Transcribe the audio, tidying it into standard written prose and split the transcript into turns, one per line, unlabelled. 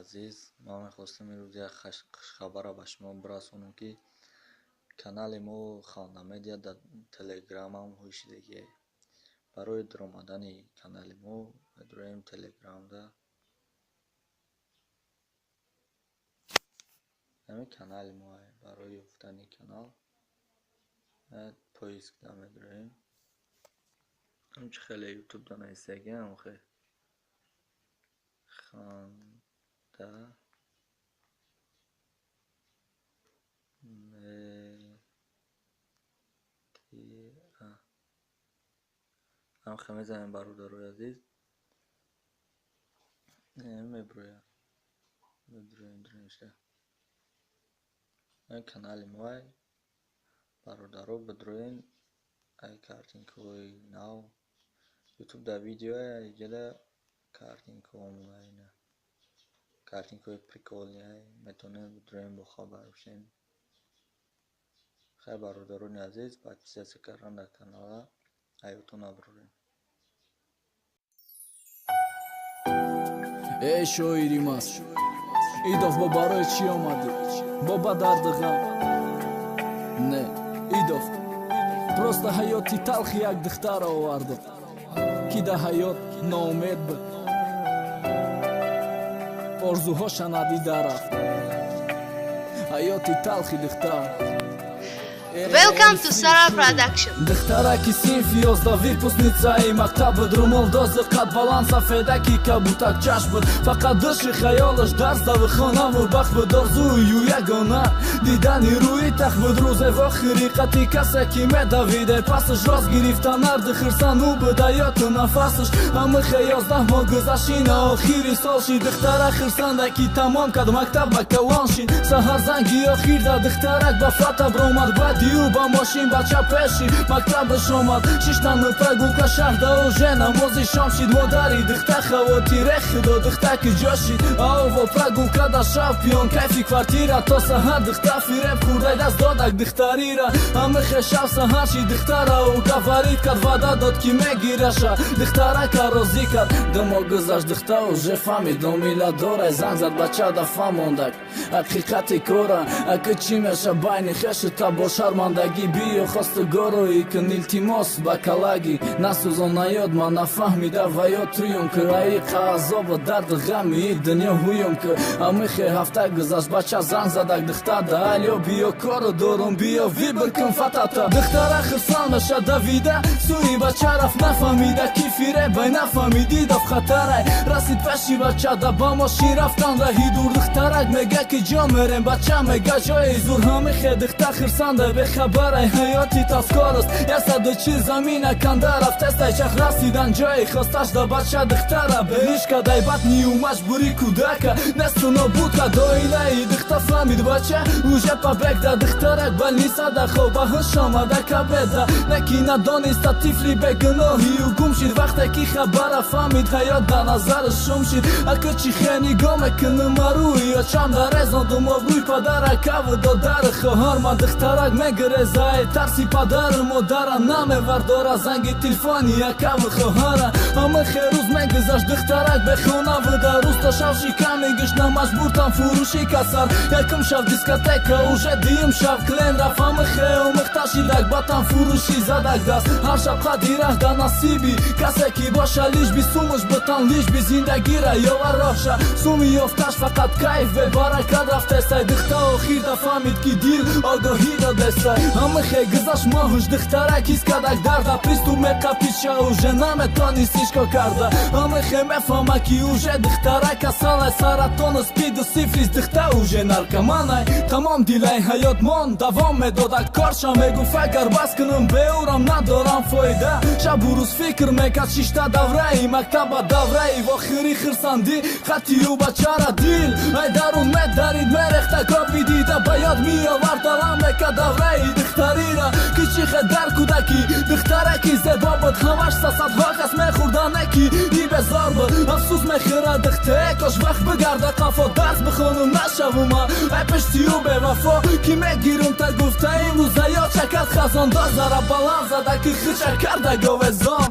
عزیز، ما میخواستیم امروز یک خبر به شما برسونیم که کانال ما خانه مدیا در تلگرام هم هوشیدگی. برای درآمدن کانال ما بدریم تلگرام دا همین کانال ما برای یافتن کانال پویسک دا میدریم. همچه خیلی یوتیوب دا نیستگی هم خیلی خانده هم خیلی زمین برادر عزیز میبرویم درنشته این کانال موی برادر بدروین ای کارتینکوی ناو یوتیوب دا ویدیو ای جده کارتینکو اینه کارتینکوی پریکولی ای میتونه بدروین با خبر بشین. خیلی برادران عزیز پادپیسیasiya کردن در کانال ایوتون ابرورین.
ای شاعری ماست ایداف با برای چی آمدی؟ بابا درد غم نه ایداف просто حیاتی تلخی یک دختر آورده که در حیات ناامید بود آرزوهاش ندیده رفت حیاتی تلخی دختر.
Welcome to Sara Production.
دخترکی صنف 11 وипускницаи мактаб друмол дози қад баланд сафедаки кабутак чашм буд фақат души хаёлаш дарс дави хонаву бахт буд орзую ягона дидани рӯи тахт буд рӯзе вохири қати касе ки медавиде пасаш рост гирифта нарди хирсану буд ҳаёту нафасаш ҳама хе 11 моҳ гузаштина охири сол шид духтара хирсандаки тамом кард мактаб ба калон шид саҳар занги охир да духтарак ба фата бромад дию ба мошин бача пеши мактабаш омад шиштану прогулка шаҳрда уже намози шом шид модари духта хавотире худо духтаки ҷошид аво прогулка да шаб пиён кайфи квартира то саҳар духта фиреб хурдай даст додак духтарира ҳама хе шаб саҳар шид духтара ӯ гаварид кард ваъда дод ки мегираша духтарака розӣ кард думо гузашт духта уже фаҳмид номила дорай занг зад бача да фаҳмондак ҳақиқати кора ака чӣ меша байни хешита бо шармандагӣ биё хостугоро икн илтимос ба калагӣ насӯзон наёд ман нафаҳмида ва ё туюм ки раиқа азобу дарду ғами и дунё ҳуюм ки ҳамихе ҳафта гузашт бача занг задак духтада алё биё кору дорум биё вибр кун фатата духтара хирсан меша давида сӯи бача рафт нафаҳмида ки фиребай нафаҳмиди дав хатарай расид пеши бача да ба мошин рафтан раҳи дур духтарак мега ки ҷо мерем бача мега ҷои зур ҳамихе духта хирсанда бехабарай ҳаёти таскорост ясаду чи замина канда рафтестай чах расидан ҷои хосташ да бача духтара бенишкадай батни ӯ маҷбури кудака несту нобудка доилаи духта фаҳмид бача уже пабек да духтарак балнисада хоба ҳуш омада кабеда неки надониста тифли бегуноҳи ӯ гум шид вақте ки хабара фаҳмид ҳаёт да назару шум шид ака чи хе нигоҳ мекуну марӯи ё чам да резонду моврӯи падаракаву додару хоҳар ма духтарак мегирезай тарси падару модара намевардора занги телефони якаву хоҳара ҳама хе рӯз мегузашт духтарак бехонаву дар рӯста шав шиками гишна маҷбуртам фурӯши касар якум шав дискотека уже дуюм шав клен рафт ҳама хе омӯхта шидак батам фурӯши задак даст ҳар шаб қадирах да насиби касе ки боша лишби сумуш бутан лишби зиндагира ёва роша суми ёфташ фақат кайф бебаракат рафтестай духта охир да фаҳмид ки дил огоҳӣ додестай ҳама хе гузашт моҳуш духтарак ҳис кардак дарда приступ меқапиша уже наметонист ишко карда ҳама хе мефаҳма ки уже духтарак касалай саратону спиду сифлис духта уже наркоманай тамом дилай ҳаёт мон давом медодак корша мегуфт агар бас кунам беӯрам надорам фоида шабу рӯз фикр мекард шишта давраи мактаба давраи вохири хирсандӣ хати ӯ бачара дил ай дарун медарид мерехта коби дида ба ёд меовард далам мекард давраи духтарира ки чӣ хе дар кӯдаки духтараки зебо буд ҳамаш сасадҳо кас мехӯрданеки и безор буд афсӯс мехӯра духтае кош вақт бигарда қафо дарс бихонум нашавума ай пешти ӯ бевафо ки мегирум та гуфта имрӯз аё чакат хазондоз зара баланд зада ки хича карда говезон